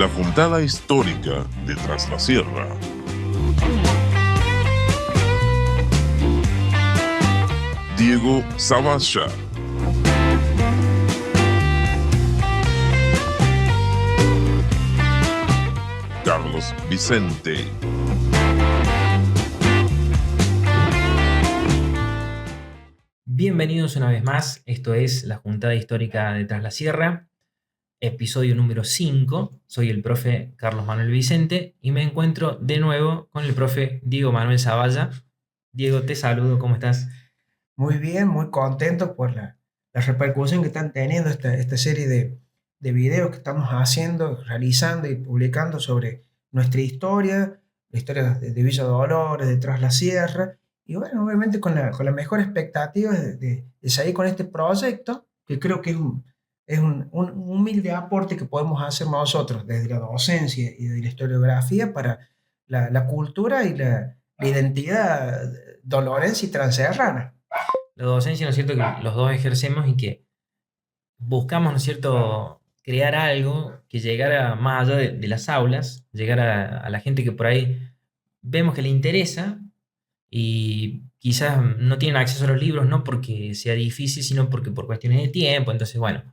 La Juntada Histórica de Tras la Sierra. Diego Zavalla. Carlos Vicente. Bienvenidos una vez más, esto es La Juntada Histórica de Tras la Sierra, episodio número 5. Soy el profe Carlos Manuel Vicente y me encuentro de nuevo con el profe Diego Manuel Zavalla. Diego, te saludo, ¿cómo estás? Muy bien, muy contento por la repercusión que están teniendo esta serie de videos que estamos haciendo, realizando y publicando sobre nuestra historia, la historia de Villa Dolores, de Tras la Sierra, y bueno, obviamente con la mejor expectativa de seguir con este proyecto, que creo que es un humilde aporte que podemos hacer nosotros desde la docencia y de la historiografía para la cultura y la identidad dolorense y transerrana. La docencia, ¿no es cierto?, que los dos ejercemos y que buscamos, ¿no es cierto?, crear algo que llegara más allá de las aulas, llegar a la gente que por ahí vemos que le interesa y quizás no tienen acceso a los libros, no porque sea difícil, sino porque por cuestiones de tiempo. Entonces, bueno,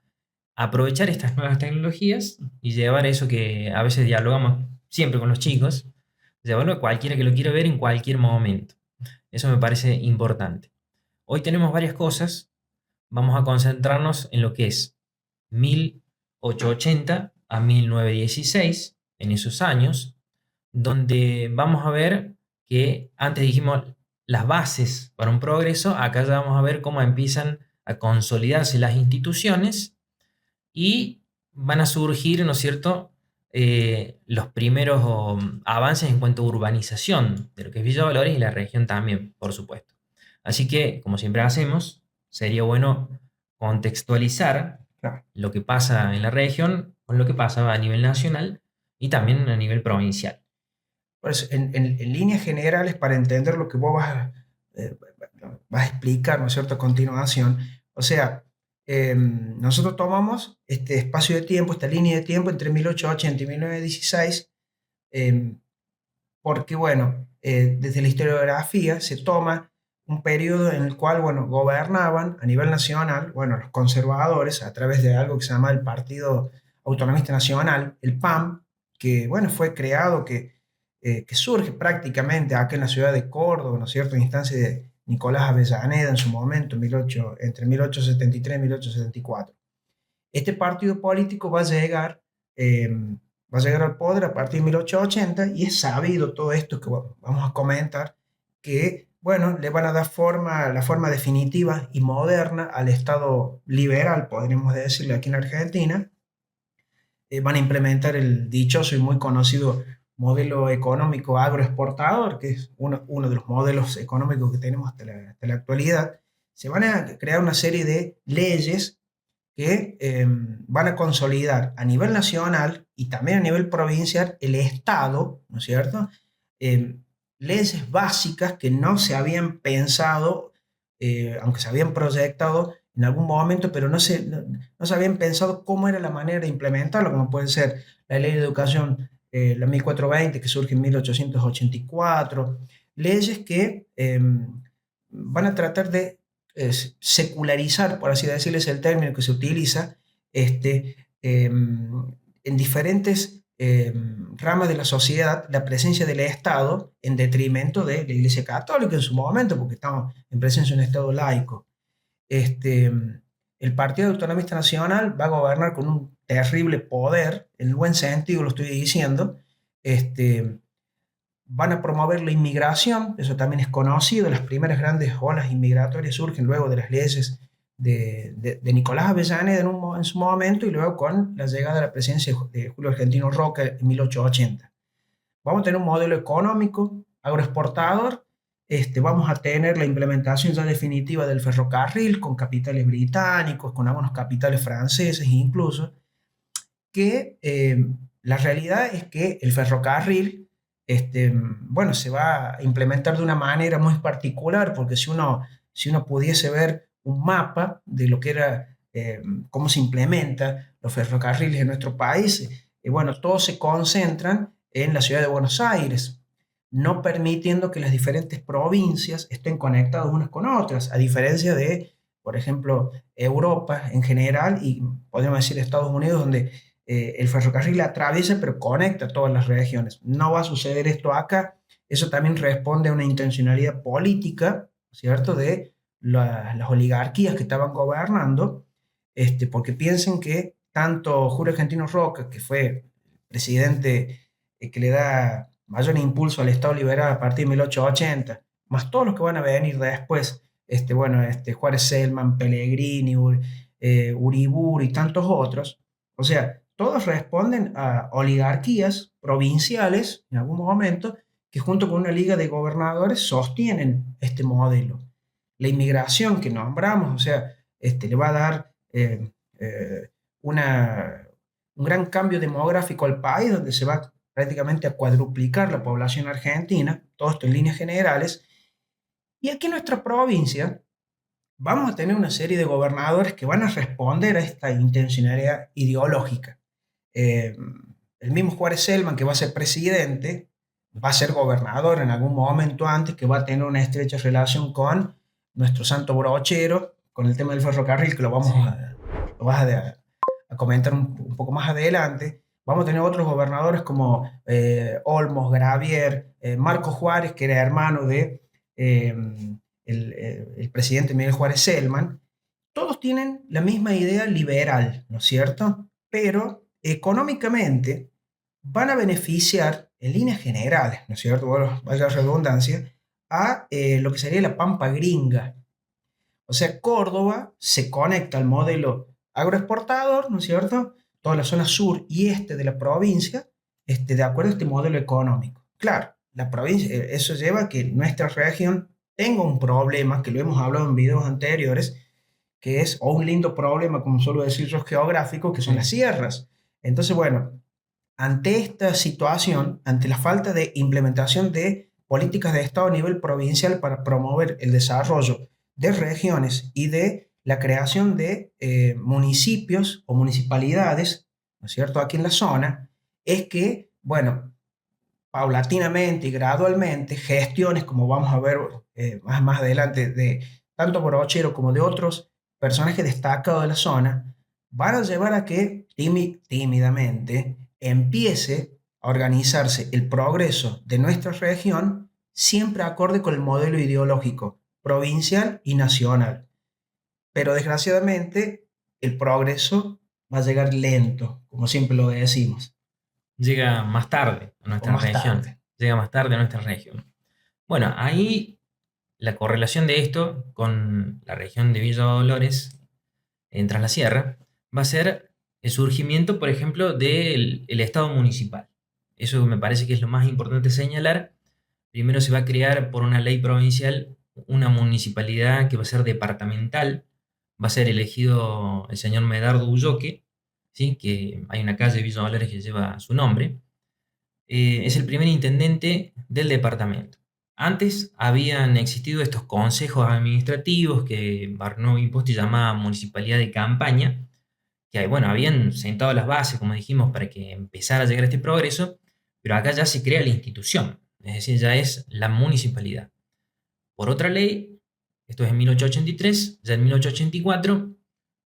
aprovechar estas nuevas tecnologías y llevar eso que a veces dialogamos siempre con los chicos, llevarlo a cualquiera que lo quiera ver en cualquier momento. Eso me parece importante. Hoy tenemos varias cosas. Vamos a concentrarnos en lo que es 1880 a 1916, en esos años, donde vamos a ver que antes dijimos las bases para un progreso. Acá ya vamos a ver cómo empiezan a consolidarse las instituciones y van a surgir, ¿no es cierto?, los primeros avances en cuanto a urbanización de lo que es Villa Dolores y la región también, por supuesto. Así que, como siempre hacemos, sería bueno contextualizar Claro. lo que pasa en la región con lo que pasa a nivel nacional y también a nivel provincial. Pues en líneas generales, para entender lo que vos eh, vas a explicar, ¿no es cierto?, a continuación. O sea, nosotros tomamos este espacio de tiempo, esta línea de tiempo entre 1880 y 1916, porque, bueno, desde la historiografía se toma un periodo en el cual, bueno, gobernaban a nivel nacional, bueno, los conservadores a través de algo que se llama el Partido Autonomista Nacional, el PAM, que, bueno, fue creado, que surge prácticamente acá en la ciudad de Córdoba, ¿no es cierto?, en instancia de Nicolás Avellaneda en su momento, entre 1873 y 1874. Este partido político va a llegar al poder a partir de 1880 y es sabido todo esto que vamos a comentar, que, bueno, le van a dar la forma definitiva y moderna al Estado liberal, podríamos decirle aquí en Argentina. Van a implementar el dichoso y muy conocido modelo económico agroexportador, que es uno de los modelos económicos que tenemos hasta la actualidad. Se van a crear una serie de leyes que van a consolidar a nivel nacional y también a nivel provincial el Estado, ¿no es cierto? Eh, Leyes básicas que no se habían pensado, aunque se habían proyectado en algún momento, pero no se habían pensado cómo era la manera de implementarlo, como puede ser la ley de educación, la 1420, que surge en 1884, leyes que van a tratar de secularizar, por así decirlo, es el término que se utiliza, en diferentes ramas de la sociedad, la presencia del Estado en detrimento de la Iglesia Católica en su momento, porque estamos en presencia de un Estado laico. El Partido Autonomista Nacional va a gobernar con un terrible poder, en el buen sentido lo estoy diciendo. Van a promover la inmigración, eso también es conocido. Las primeras grandes olas inmigratorias surgen luego de las leyes de Nicolás Avellaneda en su momento, y luego con la llegada de la presidencia de Julio Argentino Roca en 1880. Vamos a tener un modelo económico agroexportador. Vamos a tener la implementación ya definitiva del ferrocarril con capitales británicos, con algunos capitales franceses incluso, que la realidad es que el ferrocarril, bueno, se va a implementar de una manera muy particular, porque si uno pudiese ver un mapa de lo que era, cómo se implementa los ferrocarriles en nuestro país, bueno, todos se concentran en la ciudad de Buenos Aires, no permitiendo que las diferentes provincias estén conectadas unas con otras, a diferencia de, por ejemplo, Europa en general y podríamos decir Estados Unidos, donde el ferrocarril atraviesa pero conecta todas las regiones. No va a suceder esto acá. Eso también responde a una intencionalidad política, ¿cierto?, de las oligarquías que estaban gobernando, porque piensen que tanto Julio Argentino Roca, que fue presidente que le da mayor impulso al Estado liberal a partir de 1880, más todos los que van a venir después, Juárez Selman, Pellegrini, Uriburu y tantos otros, o sea, todos responden a oligarquías provinciales en algún momento que junto con una liga de gobernadores sostienen este modelo. La inmigración que nombramos, o sea, le va a dar una, un gran cambio demográfico al país, donde se va prácticamente a cuadruplicar la población argentina, todo esto en líneas generales. Y aquí en nuestra provincia vamos a tener una serie de gobernadores que van a responder a esta intencionalidad ideológica. El mismo Juárez Selman, que va a ser presidente, va a ser gobernador en algún momento antes, que va a tener una estrecha relación con nuestro santo brochero, con el tema del ferrocarril, que lo vas a comentar un poco más adelante. Vamos a tener otros gobernadores como Olmos, Gravier, Marco Juárez, que era hermano de el presidente Miguel Juárez Selman. Todos tienen la misma idea liberal, ¿no es cierto? Pero económicamente van a beneficiar en líneas generales, ¿no es cierto? Bueno, vaya redundancia, a lo que sería la Pampa Gringa. O sea, Córdoba se conecta al modelo agroexportador, ¿no es cierto? Toda la zona sur y este de la provincia, de acuerdo a este modelo económico. Claro, la provincia, eso lleva a que nuestra región tenga un problema, que lo hemos hablado en videos anteriores, que es, o un lindo problema, como suelo decir yo, geográfico, que son las sierras. Entonces, bueno, ante esta situación, ante la falta de implementación de políticas de Estado a nivel provincial para promover el desarrollo de regiones y de la creación de municipios o municipalidades, ¿no es cierto?, aquí en la zona, es que, bueno, paulatinamente y gradualmente, gestiones, como vamos a ver más adelante, de tanto Brochero como de otros personajes destacados de la zona, van a llevar a que tímidamente empiece a organizarse el progreso de nuestra región, siempre acorde con el modelo ideológico provincial y nacional. Pero desgraciadamente el progreso va a llegar lento, como siempre lo decimos. Llega más tarde a nuestra región. Llega más tarde a nuestra región. Bueno, ahí la correlación de esto con la región de Villa Dolores, en Tras la Sierra, va a ser el surgimiento, por ejemplo, del Estado municipal. Eso me parece que es lo más importante señalar. Primero se va a crear por una ley provincial una municipalidad que va a ser departamental. Va a ser elegido el señor Medardo Ulloque, ¿sí?, que hay una calle de Villa Dolores que lleva su nombre. Es el primer intendente del departamento. Antes habían existido estos consejos administrativos que Barnó Imposti llamaba municipalidad de campaña, que bueno, habían sentado las bases, como dijimos, para que empezara a llegar este progreso, pero acá ya se crea la institución, es decir, ya es la municipalidad. Por otra ley, esto es en 1883, ya en 1884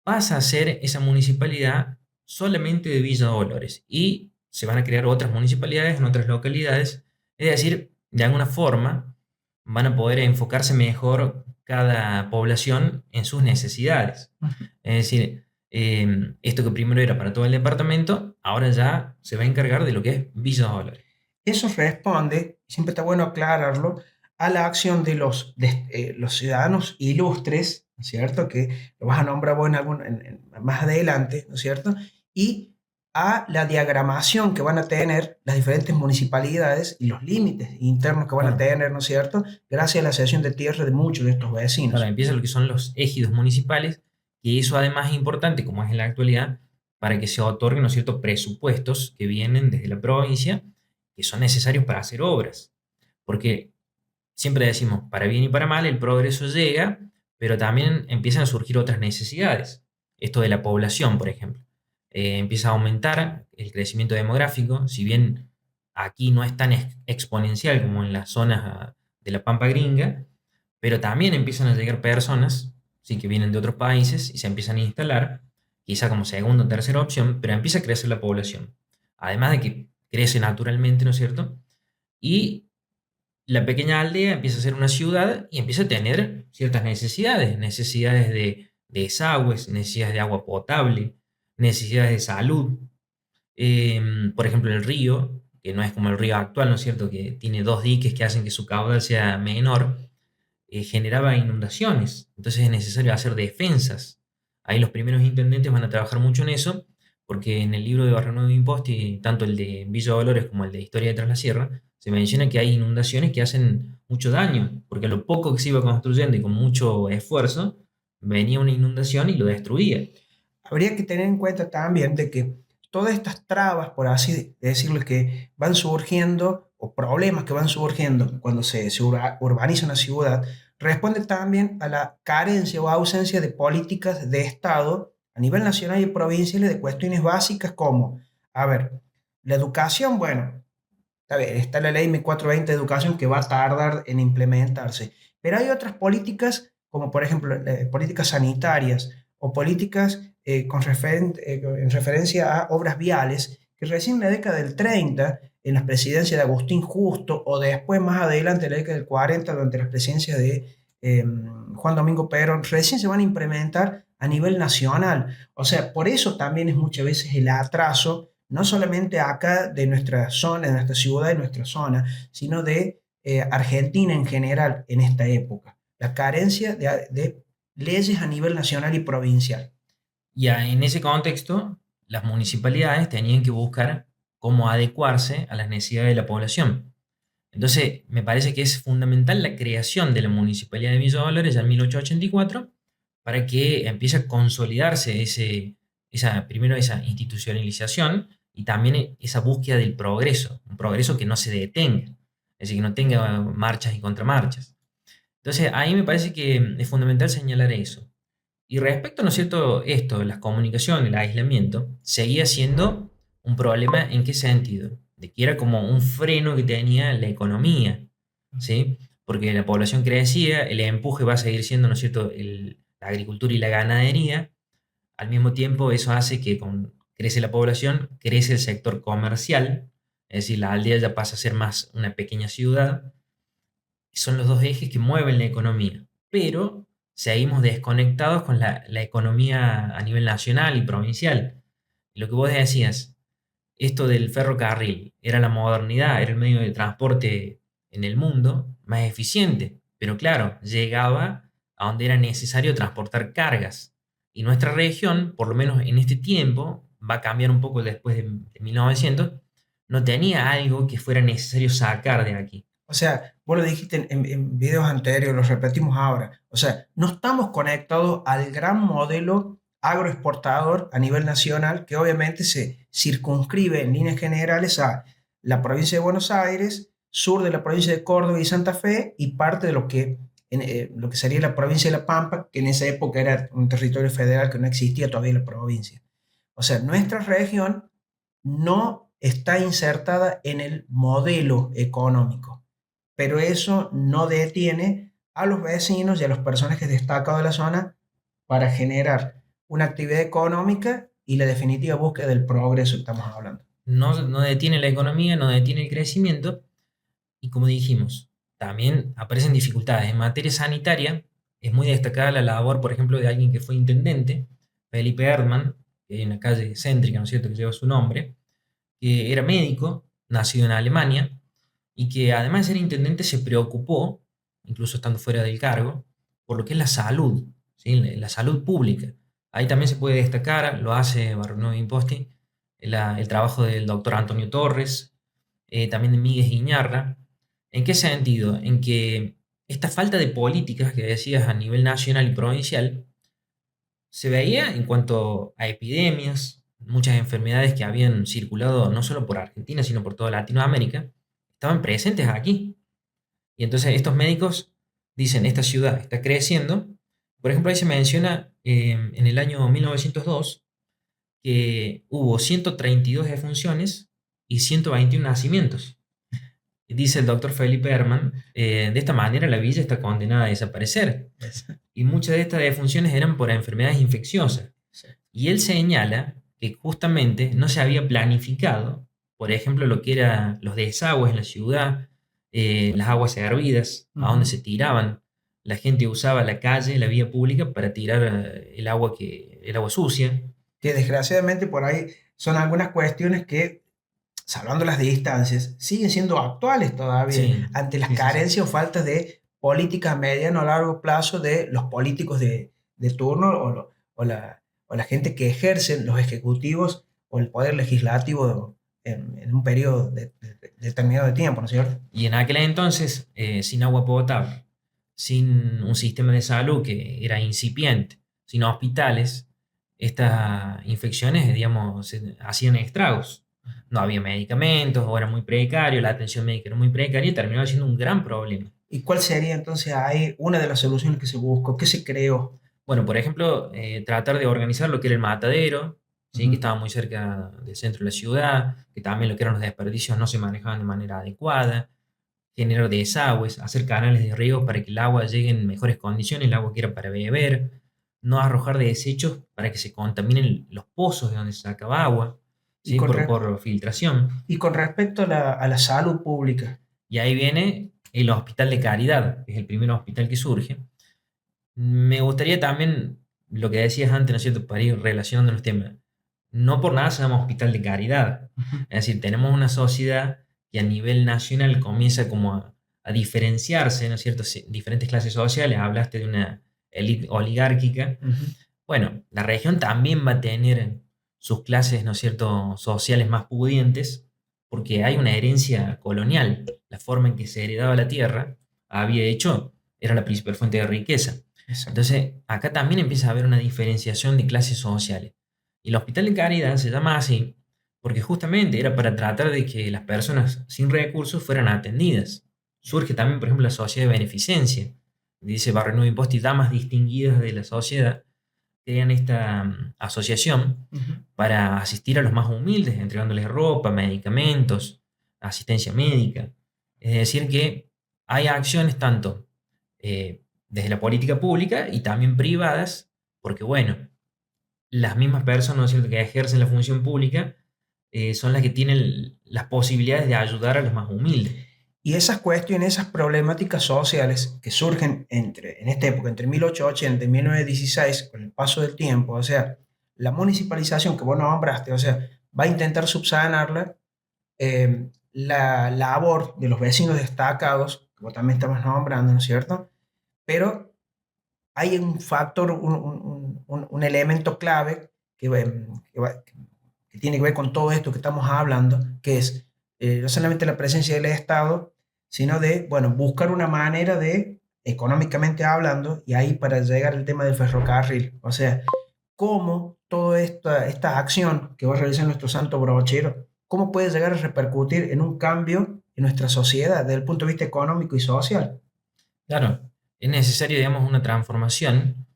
pasa a ser esa municipalidad solamente de Villa Dolores y se van a crear otras municipalidades en otras localidades, es decir, de alguna forma van a poder enfocarse mejor cada población en sus necesidades. Es decir, esto que primero era para todo el departamento, ahora ya se va a encargar de lo que es Villa Dolores. Eso responde, siempre está bueno aclararlo, a la acción de los ciudadanos ilustres, ¿no es cierto?, que lo vas a nombrar vos más adelante, ¿no es cierto?, y a la diagramación que van a tener las diferentes municipalidades y los límites internos que van a tener, ¿no es cierto?, gracias a la cesión de tierra de muchos de estos vecinos. Ahora empieza lo que son los ejidos municipales, y eso además es importante, como es en la actualidad, para que se otorguen, ¿no es cierto?, presupuestos que vienen desde la provincia, que son necesarios para hacer obras. Porque siempre decimos, para bien y para mal, el progreso llega, pero también empiezan a surgir otras necesidades. Esto de la población, por ejemplo. empieza a aumentar el crecimiento demográfico, si bien aquí no es tan exponencial como en las zonas de la Pampa Gringa, pero también empiezan a llegar personas, sí, que vienen de otros países y se empiezan a instalar, quizá como segunda o tercera opción, pero empieza a crecer la población. Además de que crece naturalmente, ¿no es cierto? Y la pequeña aldea empieza a ser una ciudad y empieza a tener ciertas necesidades, necesidades de desagües, necesidades de agua potable, necesidades de salud. Por ejemplo, el río, que no es como el río actual, ¿no es cierto?, que tiene dos diques que hacen que su caudal sea menor, generaba inundaciones. Entonces es necesario hacer defensas. Ahí los primeros intendentes van a trabajar mucho en eso, porque en el libro de Barrio Nuevo Imposti, tanto el de Villa Dolores como el de Historia de Tras la Sierra, se menciona que hay inundaciones que hacen mucho daño, porque a lo poco que se iba construyendo y con mucho esfuerzo, venía una inundación y lo destruía. Habría que tener en cuenta también de que todas estas trabas, por así decirlo, que van surgiendo, o problemas que van surgiendo cuando se urbaniza una ciudad, responden también a la carencia o ausencia de políticas de Estado a nivel nacional y provincial de cuestiones básicas como, a ver, la educación, bueno, está bien, está la ley M420 de educación que va a tardar en implementarse, pero hay otras políticas, como por ejemplo políticas sanitarias o políticas en referencia a obras viales, que recién en la década del 30, en las presidencias de Agustín Justo, o después más adelante en la década del 40, durante las presidencias de Juan Domingo Perón, recién se van a implementar a nivel nacional. O sea, por eso también es muchas veces el atraso no solamente acá de nuestra zona, de nuestra ciudad, de nuestra zona, sino de Argentina en general en esta época. La carencia de leyes a nivel nacional y provincial. Ya en ese contexto, las municipalidades tenían que buscar cómo adecuarse a las necesidades de la población. Entonces, me parece que es fundamental la creación de la Municipalidad de Villa Dolores ya en 1884 para que empiece a consolidarse primero esa institucionalización y también esa búsqueda del progreso, un progreso que no se detenga, es decir, que no tenga marchas y contramarchas. Entonces, ahí me parece que es fundamental señalar eso. Y respecto, ¿no es cierto?, esto, las comunicaciones, el aislamiento, seguía siendo un problema. ¿En qué sentido? De que era como un freno que tenía la economía, ¿sí? Porque la población crecía, el empuje va a seguir siendo, ¿no es cierto?, la agricultura y la ganadería. Al mismo tiempo, eso hace que crece la población, crece el sector comercial, es decir, la aldea ya pasa a ser más una pequeña ciudad. Son los dos ejes que mueven la economía, pero seguimos desconectados con la economía a nivel nacional y provincial. Y lo que vos decías, esto del ferrocarril, era la modernidad, era el medio de transporte en el mundo más eficiente, pero claro, llegaba a donde era necesario transportar cargas. Y nuestra región, por lo menos en este tiempo, va a cambiar un poco después de 1900, no tenía algo que fuera necesario sacar de aquí. O sea, vos lo dijiste en videos anteriores, lo repetimos ahora. O sea, no estamos conectados al gran modelo agroexportador a nivel nacional que obviamente se circunscribe en líneas generales a la provincia de Buenos Aires, sur de la provincia de Córdoba y Santa Fe y parte de lo que sería la provincia de La Pampa, que en esa época era un territorio federal que no existía todavía la provincia. O sea, nuestra región no está insertada en el modelo económico, pero eso no detiene a los vecinos y a los personajes destacados de la zona para generar una actividad económica y la definitiva búsqueda del progreso que estamos hablando. No detiene la economía, no detiene el crecimiento y como dijimos, también aparecen dificultades. En materia sanitaria es muy destacada la labor, por ejemplo, de alguien que fue intendente, Felipe Erdmann, que hay una calle céntrica, ¿no es cierto?, que lleva su nombre, que era médico, nacido en Alemania, y que además de ser intendente se preocupó, incluso estando fuera del cargo, por lo que es la salud, ¿sí?, la salud pública. Ahí también se puede destacar, lo hace Barrio Imposti, el trabajo del doctor Antonio Torres, también de Miguel Iñarra. ¿En qué sentido? En que esta falta de políticas que decías a nivel nacional y provincial se veía en cuanto a epidemias, muchas enfermedades que habían circulado no solo por Argentina, sino por toda Latinoamérica, estaban presentes aquí. Y entonces estos médicos dicen, esta ciudad está creciendo. Por ejemplo, ahí se menciona en el año 1902 que hubo 132 defunciones y 121 nacimientos. Dice el doctor Felipe Hermann, de esta manera la villa está condenada a desaparecer. Y muchas de estas defunciones eran por enfermedades infecciosas. Sí. Y él señala que justamente no se había planificado, por ejemplo, lo que eran los desagües en la ciudad, las aguas hervidas, a donde se tiraban. La gente usaba la calle, la vía pública para tirar el agua sucia. Que desgraciadamente por ahí son algunas cuestiones que, salvando las distancias, siguen siendo actuales todavía Sí, ante las sí, sí, sí. carencias o faltas de políticas a mediano o largo plazo de los políticos de turno o la gente que ejercen los ejecutivos o el poder legislativo en un periodo determinado de tiempo, ¿no es cierto? Y en aquel entonces, sin agua potable, sin un sistema de salud que era incipiente, sin hospitales, estas infecciones, digamos, hacían estragos. No había medicamentos, o era muy precario, la atención médica era muy precaria y terminaba siendo un gran problema. ¿Y cuál sería entonces ahí una de las soluciones que se buscó? ¿Qué se creó? Bueno, por ejemplo, tratar de organizar lo que era el matadero, ¿sí? Que Ujú. estaba muy cerca del centro de la ciudad, que también lo que eran los desperdicios no se manejaban de manera adecuada, generar desagües, hacer canales de riego para que el agua llegue en mejores condiciones, el agua que era para beber, no arrojar desechos para que se contaminen los pozos de donde se sacaba agua, Y ¿sí? con, Por filtración. y con respecto a la salud pública. Y ahí viene el Hospital de Caridad, que es el primer hospital que surge. Me gustaría también, lo que decías antes, ¿no es cierto?, para ir relacionando los temas. No por nada se llama Hospital de Caridad. Ujú. Es decir, tenemos una sociedad que a nivel nacional comienza como a diferenciarse, ¿no es cierto?, diferentes clases sociales. Hablaste de una élite oligárquica. Ujú. Bueno, la región también va a tener sus clases, ¿no es cierto?, sociales más pudientes, porque hay una herencia colonial. La forma en que se heredaba la tierra había hecho, era la principal fuente de riqueza. Exacto. Entonces, acá también empieza a haber una diferenciación de clases sociales. Y el Hospital de Caridad se llama así porque justamente era para tratar de que las personas sin recursos fueran atendidas. Surge también, por ejemplo, la sociedad de beneficencia. Dice Barrio Nuevo Imposta y damas distinguidas de la sociedad crean esta asociación Ujú. para asistir a los más humildes, entregándoles ropa, medicamentos, asistencia médica. Es decir, que hay acciones tanto desde la política pública y también privadas, porque bueno, las mismas personas, ¿no es cierto?, que ejercen la función pública son las que tienen las posibilidades de ayudar a los más humildes. Y esas cuestiones, esas problemáticas sociales que surgen en esta época, entre 1880 y 1916, con el paso del tiempo, o sea, la municipalización que vos nombraste, o sea, va a intentar subsanarla, la labor de los vecinos destacados, que vos también estabas nombrando, ¿no es cierto? Pero hay un factor, un elemento clave que tiene que ver con todo esto que estamos hablando, que es no solamente la presencia del Estado, sino de, bueno, buscar una manera de, económicamente hablando, y ahí para llegar al tema del ferrocarril, o sea, cómo toda esta acción que va a realizar nuestro santo brochero, cómo puede llegar a repercutir en un cambio en nuestra sociedad desde el punto de vista económico y social. Claro, es necesario, digamos, una transformación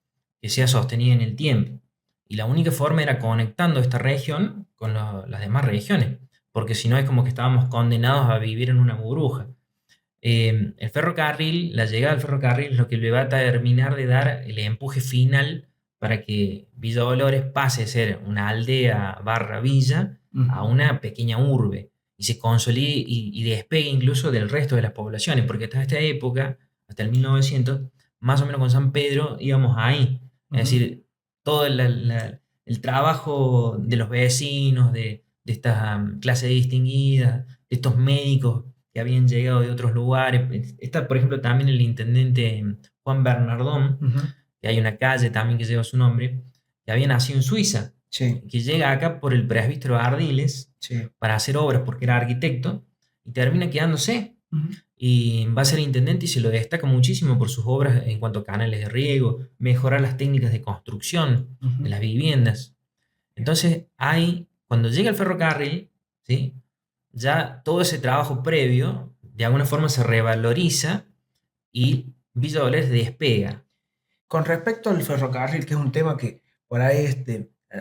que sea sostenida en el tiempo. Y la única forma era conectando esta región con las demás regiones, porque si no es como que estábamos condenados a vivir en una burbuja. El ferrocarril, la llegada del ferrocarril es lo que le va a terminar de dar el empuje final para que Villa Dolores pase a ser una aldea barra villa a una pequeña urbe y se consolide y despegue incluso del resto de las poblaciones, porque hasta esta época, hasta el 1900, más o menos con San Pedro íbamos ahí. Es decir, todo el trabajo de los vecinos, de estas clases distinguidas, de estos médicos que habían llegado de otros lugares. Está, por ejemplo, también el intendente Juan Bernardón, que hay una calle también que lleva su nombre, que había nacido en Suiza, Sí, que llega acá por el presbítero Ardiles sí. para hacer obras porque era arquitecto y termina quedándose. Y va a ser intendente y se lo destaca muchísimo por sus obras en cuanto a canales de riego, mejorar las técnicas de construcción de las viviendas. Entonces, cuando llega el ferrocarril, ¿sí?, ya todo ese trabajo previo de alguna forma se revaloriza y Villa Dolores despega. Con respecto al ferrocarril, que es un tema que por ahí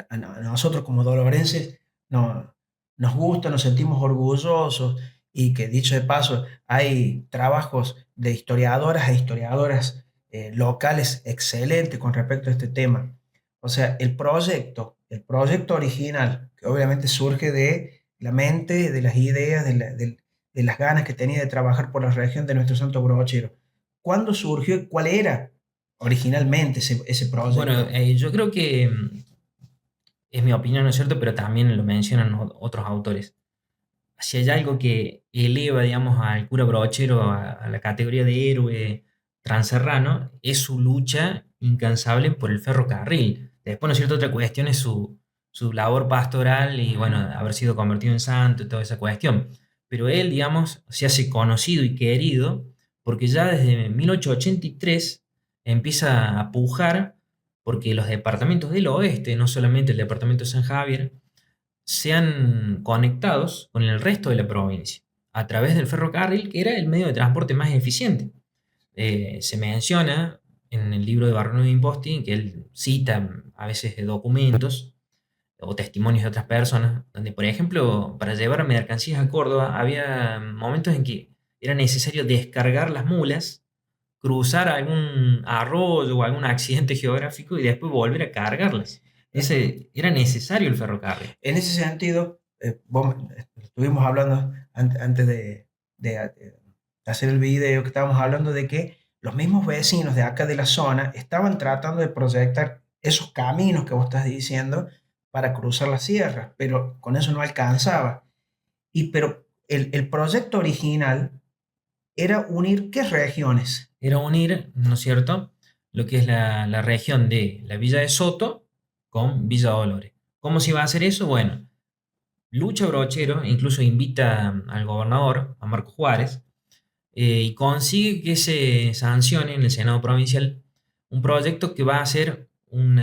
a nosotros como dolorenses nos gusta, nos sentimos orgullosos y que dicho de paso hay trabajos de historiadoras e historiadoras locales excelentes con respecto a este tema. O sea, el proyecto original, que obviamente surge de la mente, de las ideas, de las ganas que tenía de trabajar por la región de nuestro Santo Brochero. ¿Cuándo surgió y cuál era originalmente ese Bueno, proyecto? yo creo que es mi opinión, ¿no es cierto? Pero también lo mencionan otros autores. Si hay algo que eleva, digamos, al cura Brochero a la categoría de héroe transerrano, es su lucha incansable por el ferrocarril. Después, ¿no es cierto? Otra cuestión es su labor pastoral y, bueno, haber sido convertido en santo y toda esa cuestión. Pero él, digamos, se hace conocido y querido porque ya desde 1883 empieza a pujar porque los departamentos del oeste, no solamente el departamento de San Javier, sean conectados con el resto de la provincia a través del ferrocarril, que era el medio de transporte más eficiente. Se menciona en el libro de Barreno de Imposti, que él cita a veces de documentos o testimonios de otras personas, donde, por ejemplo, para llevar mercancías a Córdoba había momentos en que era necesario descargar las mulas, cruzar algún arroyo o algún accidente geográfico y después volver a cargarlas. Ese, era necesario el ferrocarril. En ese sentido, estuvimos hablando antes de hacer el video, que estábamos hablando de que los mismos vecinos de acá de la zona estaban tratando de proyectar esos caminos que vos estás diciendo para cruzar la sierra, pero con eso no alcanzaba. Pero el proyecto original era unir qué regiones. Era unir, ¿no es cierto?, lo que es la región de la Villa de Soto con Villa Dolores. ¿Cómo se iba a hacer eso? Bueno, Lucha Brochero incluso invita al gobernador, a Marco Juárez, y consigue que se sancione en el Senado Provincial un proyecto que va a ser un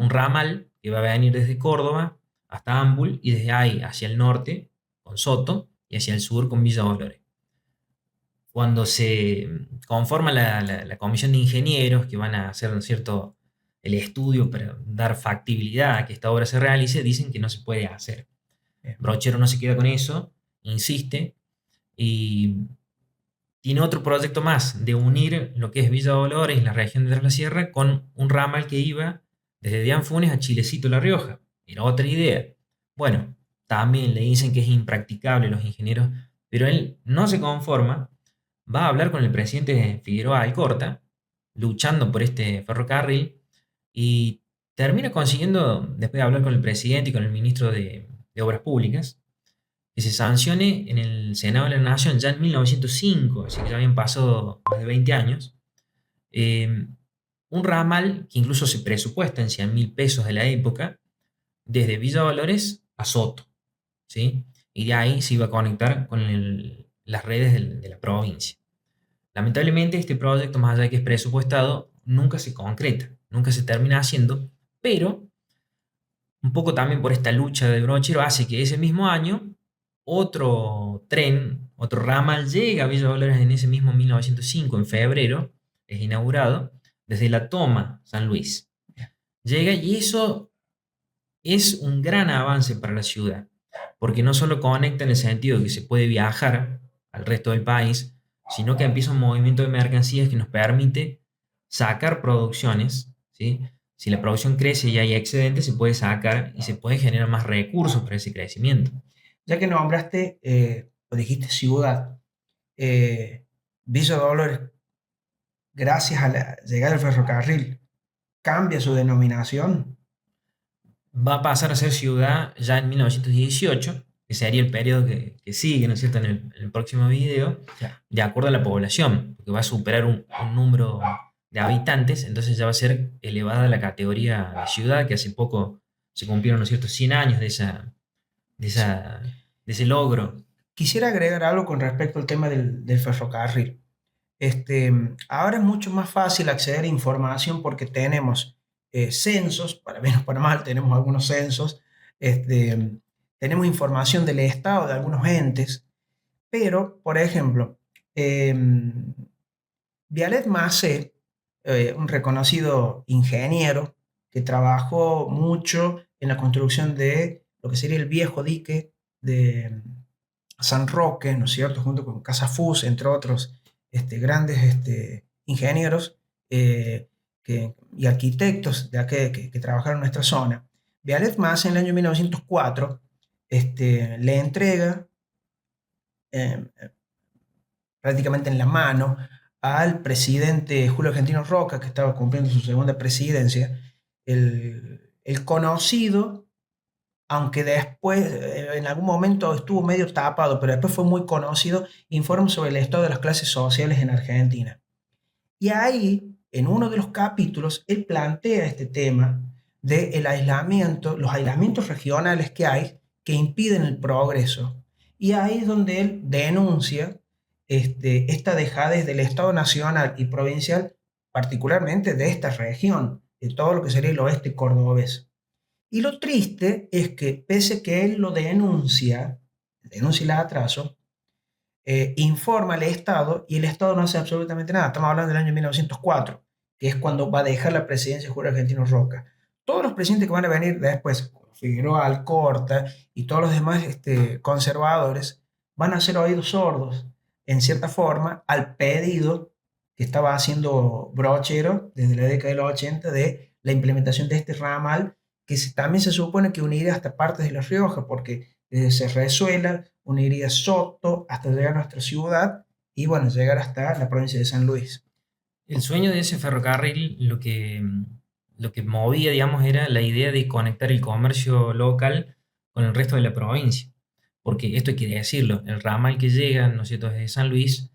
ramal que va a venir desde Córdoba hasta Ambul y desde ahí hacia el norte con Soto y hacia el sur con Villa Dolores. Cuando se conforma la comisión de ingenieros que van a hacer, ¿no es cierto?, el estudio para dar factibilidad a que esta obra se realice, dicen que no se puede hacer. Brochero no se queda con eso, insiste y tiene otro proyecto más de unir lo que es Villa Dolores y la región de Tras la Sierra con un ramal que iba desde Dianfunes a Chilecito, La Rioja. Era otra idea. Bueno, también le dicen que es impracticable los ingenieros, pero él no se conforma, va a hablar con el presidente Figueroa Alcorta, luchando por este ferrocarril, y termina consiguiendo, después de hablar con el presidente y con el ministro de Obras Públicas, que se sancione en el Senado de la Nación ya en 1905, así que ya habían pasado más de 20 años, eh, un ramal que incluso se presupuesta en 100.000 pesos de la época, desde Villa Dolores a Soto, ¿sí? Y de ahí se iba a conectar con las redes de la provincia. Lamentablemente este proyecto, más allá de que es presupuestado, nunca se concreta, nunca se termina haciendo, pero un poco también por esta lucha de Brochero hace que ese mismo año otro tren, otro ramal llega a Villa Dolores en ese mismo 1905, en febrero, es inaugurado, desde La Toma, San Luis. Llega y eso es un gran avance para la ciudad, porque no solo conecta en el sentido de que se puede viajar al resto del país, sino que empieza un movimiento de mercancías que nos permite sacar producciones, ¿sí? Si la producción crece y hay excedente, se puede sacar y se puede generar más recursos para ese crecimiento. Ya que nombraste o dijiste ciudad, Villa Dolores, gracias a la llegada del ferrocarril, cambia su denominación. Va a pasar a ser ciudad ya en 1918, que sería el periodo que sigue, ¿no es cierto?, en el próximo video, Ya. de acuerdo a la población, porque va a superar un número de habitantes, entonces ya va a ser elevada la categoría de ciudad, que hace poco se cumplieron, ¿no es cierto?, 100 años de ese logro. Quisiera agregar algo con respecto al tema del ferrocarril. Ahora es mucho más fácil acceder a información porque tenemos censos, para bien o para mal, tenemos algunos censos, tenemos información del Estado, de algunos entes, pero, por ejemplo, Vialet Macé, un reconocido ingeniero que trabajó mucho en la construcción de lo que sería el viejo dique de San Roque, ¿no es cierto?, junto con Casafús, entre otros grandes ingenieros y arquitectos de que trabajaron en nuestra zona. Vialet Mas en el año 1904 le entrega eh, prácticamente en la mano al presidente Julio Argentino Roca, que estaba cumpliendo su segunda presidencia, el conocido, aunque después en algún momento estuvo medio tapado, pero después fue muy conocido, informe sobre el estado de las clases sociales en Argentina. Y ahí, en uno de los capítulos, él plantea este tema del aislamiento, los aislamientos regionales que hay que impiden el progreso. Y ahí es donde él denuncia esta dejadez del Estado nacional y provincial, particularmente de esta región, de todo lo que sería el oeste cordobés. Y lo triste es que pese que él lo denuncia el atraso, informa al Estado y el Estado no hace absolutamente nada. Estamos hablando del año 1904, que es cuando va a dejar la presidencia Julio Argentino Roca. Todos los presidentes que van a venir después, Figueroa Alcorta y todos los demás conservadores, van a ser oídos sordos, en cierta forma, al pedido que estaba haciendo Brochero desde la década de los 80 de la implementación de este ramal, que también se supone que uniría hasta partes de La Rioja, porque desde Cerrezuela uniría Soto hasta llegar a nuestra ciudad y bueno, llegar hasta la provincia de San Luis. El sueño de ese ferrocarril, lo que movía, digamos, era la idea de conectar el comercio local con el resto de la provincia. Porque esto hay que decirlo, el ramal que llega, ¿no es cierto?, desde San Luis,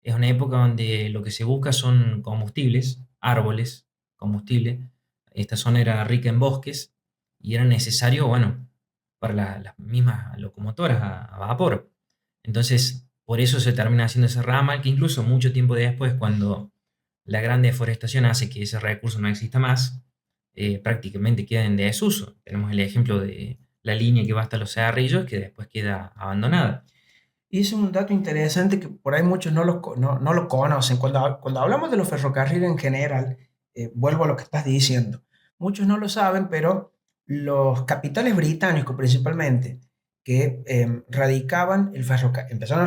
es una época donde lo que se busca son combustibles, árboles, combustible. Esta zona era rica en bosques y era necesario, bueno, para las mismas locomotoras a vapor. Entonces, por eso se termina haciendo ese ramal, que incluso mucho tiempo después, cuando la gran deforestación hace que ese recurso no exista más, prácticamente queda en desuso. Tenemos el ejemplo de la línea que va hasta Los Cerrillos, que después queda abandonada. Y es un dato interesante que por ahí muchos no lo conocen. Cuando hablamos de los ferrocarriles en general, vuelvo a lo que estás diciendo. Muchos no lo saben, pero los capitales británicos principalmente, que empezaron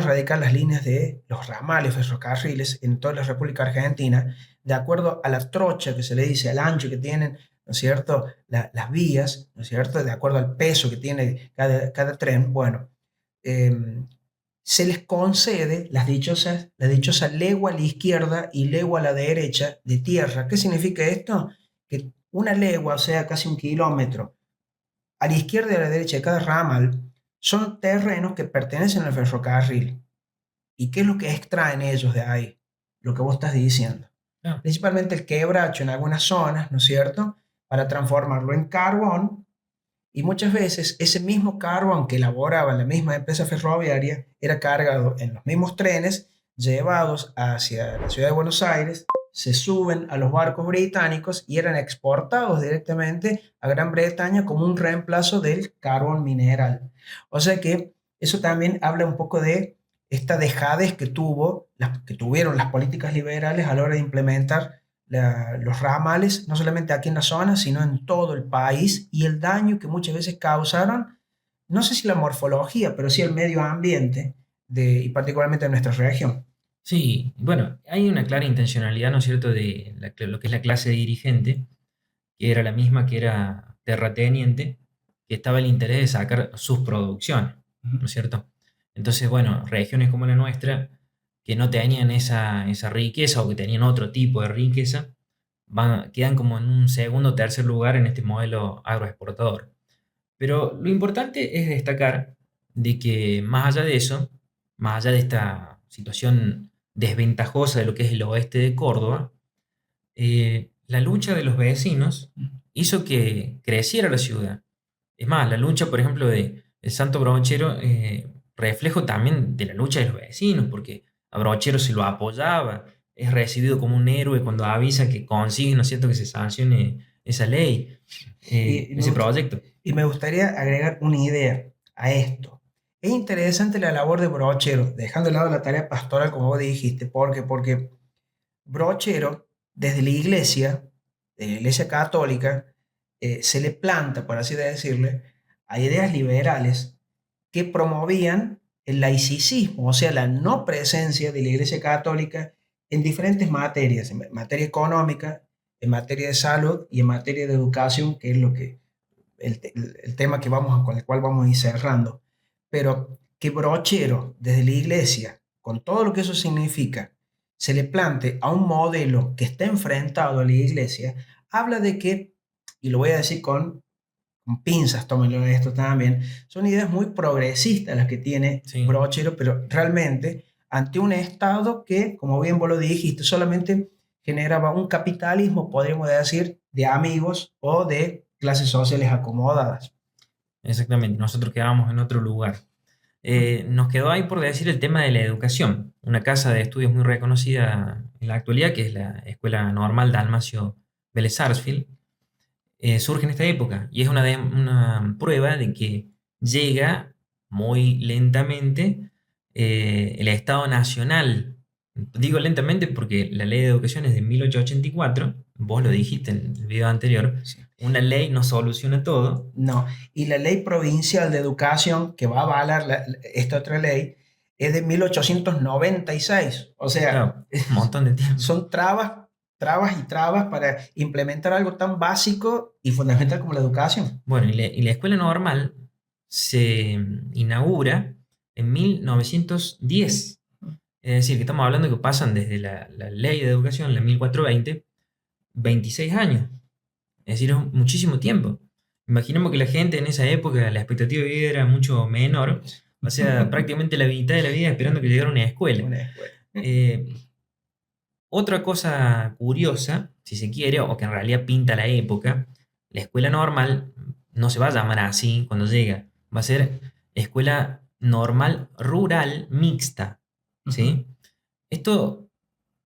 a radicar las líneas de los ramales ferrocarriles en toda la República Argentina, de acuerdo a la trocha que se le dice, al ancho que tienen, ¿no es cierto?, las vías, ¿no es cierto?, de acuerdo al peso que tiene cada tren. Bueno, se les concede la dichosa legua a la izquierda y legua a la derecha de tierra. ¿Qué significa esto? Que una legua, o sea, casi 1 kilómetro, a la izquierda y a la derecha de cada ramal, son terrenos que pertenecen al ferrocarril. ¿Y qué es lo que extraen ellos de ahí? Lo que vos estás diciendo. Ah. Principalmente el quebracho en algunas zonas, ¿no es cierto?, para transformarlo en carbón. Y muchas veces ese mismo carbón que elaboraba la misma empresa ferroviaria era cargado en los mismos trenes, llevados hacia la ciudad de Buenos Aires, se suben a los barcos británicos y eran exportados directamente a Gran Bretaña como un reemplazo del carbón mineral. O sea que eso también habla un poco de esta dejadez que tuvieron las políticas liberales a la hora de implementar los ramales, no solamente aquí en la zona, sino en todo el país, y el daño que muchas veces causaron, no sé si la morfología, pero sí el medio ambiente, y particularmente en nuestra región. Sí, bueno, hay una clara intencionalidad, ¿no es cierto?, de lo que es la clase dirigente, que era la misma que era terrateniente, que estaba el interés de sacar sus producciones, ¿no es cierto? Entonces, bueno, regiones como la nuestra, que no tenían esa riqueza o que tenían otro tipo de riqueza, quedan como en un segundo o tercer lugar en este modelo agroexportador. Pero lo importante es destacar de que más allá de eso, más allá de esta situación desventajosa de lo que es el oeste de Córdoba, la lucha de los vecinos hizo que creciera la ciudad. Es más, la lucha, por ejemplo, de Santo Brochero, reflejo también de la lucha de los vecinos, porque a Brochero se lo apoyaba, es recibido como un héroe cuando avisa que consigue, ¿no es cierto?, que se sancione esa ley, ese proyecto. Y me gustaría agregar una idea a esto. Es interesante la labor de Brochero, dejando de lado la tarea pastoral, como vos dijiste, porque Brochero, desde la iglesia católica, se le planta, por así decirle, a ideas liberales que promovían el laicismo, o sea, la no presencia de la Iglesia Católica en diferentes materias, en materia económica, en materia de salud y en materia de educación, que es lo que el tema que con el cual vamos a ir cerrando. Pero que Brochero, desde la Iglesia, con todo lo que eso significa, se le plante a un modelo que está enfrentado a la Iglesia, habla de que, y lo voy a decir con pinzas, tómenlo esto también, son ideas muy progresistas las que tiene Sí. Brochero, pero realmente ante un Estado que, como bien vos lo dijiste, solamente generaba un capitalismo, podríamos decir, de amigos o de clases sociales acomodadas. Exactamente, nosotros quedábamos en otro lugar. Nos quedó ahí por decir el tema de la educación, una casa de estudios muy reconocida en la actualidad, que es la Escuela Normal Dalmacio Vélez Sarsfield, surge en esta época y es una prueba de que llega muy lentamente el Estado Nacional. Digo lentamente porque la ley de educación es de 1884, vos lo dijiste en el video anterior, Sí. una ley no soluciona todo. No, y la ley provincial de educación que va a avalar esta otra ley es de 1896. O sea, Claro, un montón de tiempo. son trabas y trabas para implementar algo tan básico y fundamental como la educación. Bueno, y la escuela normal se inaugura en 1910. Es decir, que estamos hablando que pasan desde la ley de educación, la 1420, 26 años. Es decir, es muchísimo tiempo. Imaginemos que la gente en esa época, la expectativa de vida era mucho menor. O sea, prácticamente la mitad de la vida esperando que llegara una escuela. Una escuela. Otra cosa curiosa, si se quiere, o que en realidad pinta la época, la escuela normal no se va a llamar así cuando llega. Va a ser escuela normal rural mixta. ¿Sí? Esto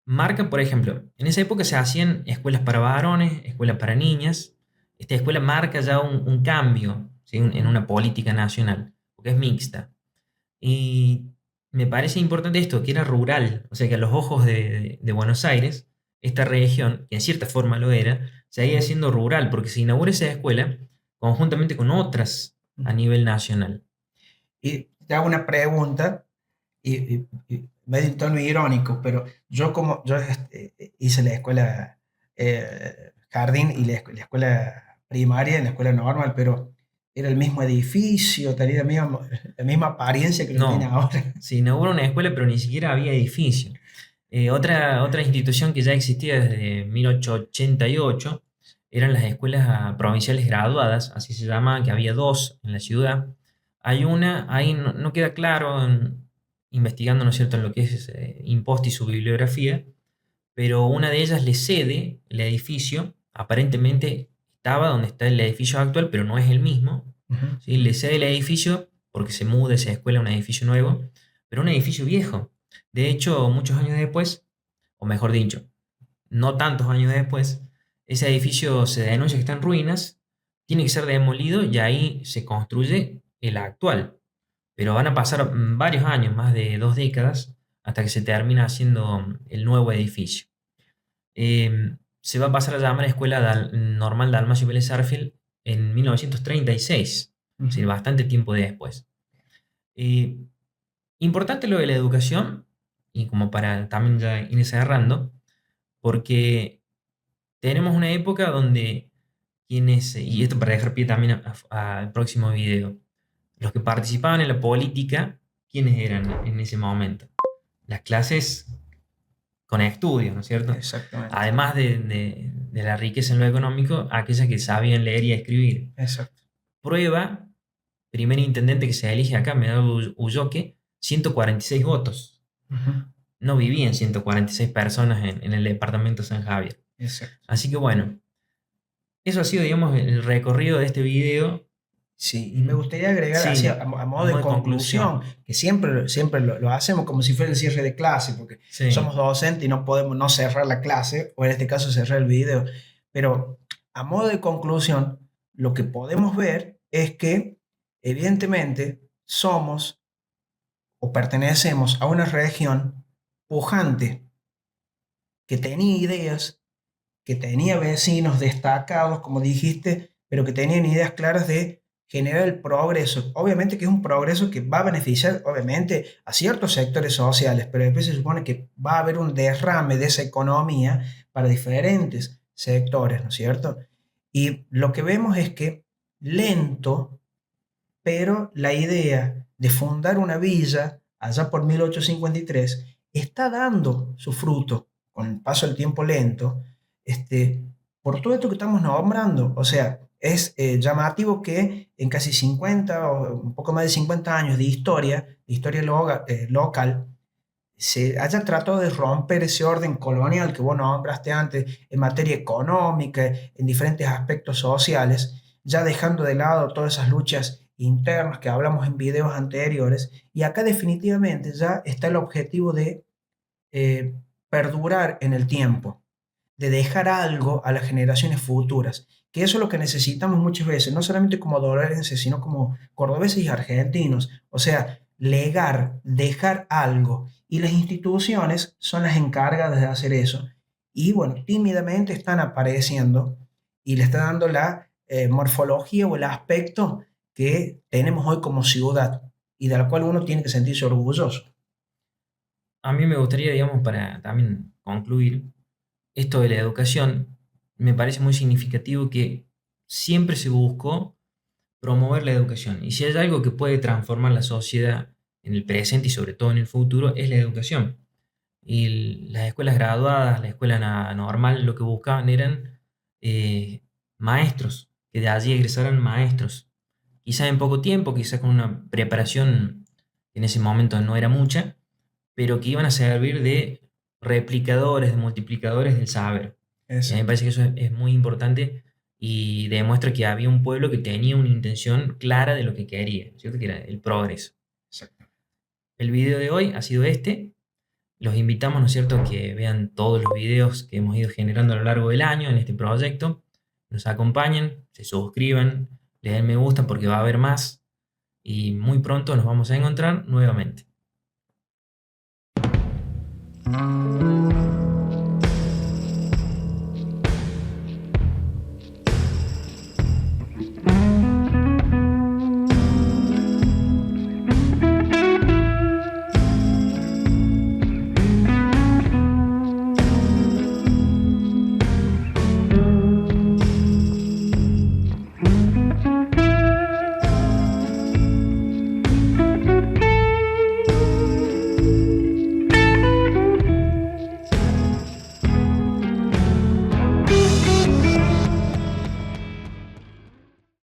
marca, por ejemplo, en esa época se hacían escuelas para varones, escuelas para niñas. Esta escuela marca ya un cambio, ¿sí? En una política nacional, porque es mixta. Y me parece importante esto, que era rural, o sea que a los ojos de Buenos Aires, esta región, que en cierta forma lo era, seguía siendo rural, porque se inaugura esa escuela conjuntamente con otras a nivel nacional. Y te hago una pregunta, y medio en tono irónico, pero yo hice la escuela jardín y la escuela primaria en la escuela normal, pero era el mismo edificio, tenía la misma apariencia que lo tiene No, ahora. se inaugura una escuela, pero ni siquiera había edificio. Otra institución que ya existía desde 1888 eran las escuelas provinciales graduadas, así se llama, que había dos en la ciudad. Hay una, ahí no queda claro, investigando, ¿no es cierto?, en lo que es Imposta y su bibliografía, pero una de ellas le cede el edificio, aparentemente estaba donde está el edificio actual, pero no es el mismo. Ujú. ¿Sí? Le cede el edificio porque se muda esa escuela a un edificio nuevo, pero un edificio viejo. De hecho, muchos años después, o mejor dicho, no tantos años después, ese edificio se denuncia que está en ruinas, tiene que ser demolido y ahí se construye el actual. Pero van a pasar varios años, más de 2 décadas, hasta que se termina haciendo el nuevo edificio. Se va a pasar a llamar Escuela Normal Dalmacio Vélez Sarsfield en 1936, es decir, bastante tiempo después. Importante lo de la educación, y como para también ya ir cerrando, porque tenemos una época donde quienes, y esto para dejar pie también al próximo video, los que participaban en la política, ¿quiénes eran en ese momento? Las clases con estudios, ¿no es cierto? Exactamente. Además de la riqueza en lo económico, aquellas que sabían leer y escribir. Exacto. Prueba, primer intendente que se elige acá, Medardo Ulloque, 146 votos. Ujú. No vivían 146 personas en el departamento de San Javier. Exacto. Así que bueno, eso ha sido, digamos, el recorrido de este video. Sí, y me gustaría agregar Sí, así, a modo de conclusión, que siempre lo hacemos como si fuera el cierre de clase, porque Sí. somos docentes y no podemos no cerrar la clase, o en este caso cerrar el video. Pero a modo de conclusión, lo que podemos ver es que evidentemente somos o pertenecemos a una región pujante, que tenía ideas, que tenía vecinos destacados, como dijiste, pero que tenían ideas claras de generar el progreso. Obviamente que es un progreso que va a beneficiar, obviamente, a ciertos sectores sociales, pero después se supone que va a haber un derrame de esa economía para diferentes sectores, ¿no es cierto? Y lo que vemos es que lento, pero la idea de fundar una villa allá por 1853 está dando su fruto con el paso del tiempo lento, este, por todo esto que estamos nombrando. O sea, es llamativo que en casi 50 o un poco más de 50 años de historia local, se haya tratado de romper ese orden colonial que vos nombraste antes en materia económica, en diferentes aspectos sociales, ya dejando de lado todas esas luchas internas que hablamos en videos anteriores. Y acá definitivamente ya está el objetivo de eh, perdurar en el tiempo, de dejar algo a las generaciones futuras, que eso es lo que necesitamos muchas veces, no solamente como dorarenses, sino como cordobeses y argentinos, o sea, legar, dejar algo, y las instituciones son las encargadas de hacer eso, y bueno, tímidamente están apareciendo y le está dando la morfología o el aspecto que tenemos hoy como ciudad y de la cual uno tiene que sentirse orgulloso. A mí me gustaría, digamos, para también concluir, esto de la educación, me parece muy significativo que siempre se buscó promover la educación. Y si hay algo que puede transformar la sociedad en el presente y sobre todo en el futuro, es la educación. Y las escuelas graduadas, la escuela normal, lo que buscaban eran eh, maestros, que de allí egresaran maestros. Quizás en poco tiempo, quizás con una preparación que en ese momento no era mucha, pero que iban a servir de replicadores, de multiplicadores del saber. Y a mí me Exacto, parece que eso es muy importante y demuestra que había un pueblo que tenía una intención clara de lo que quería, ¿cierto? Que era el progreso. exacto. El video de hoy ha sido este. Los invitamos, ¿no es cierto?, a que vean todos los videos que hemos ido generando a lo largo del año en este proyecto. Nos acompañen, se suscriban, le den me gusta porque va a haber más y muy pronto nos vamos a encontrar nuevamente.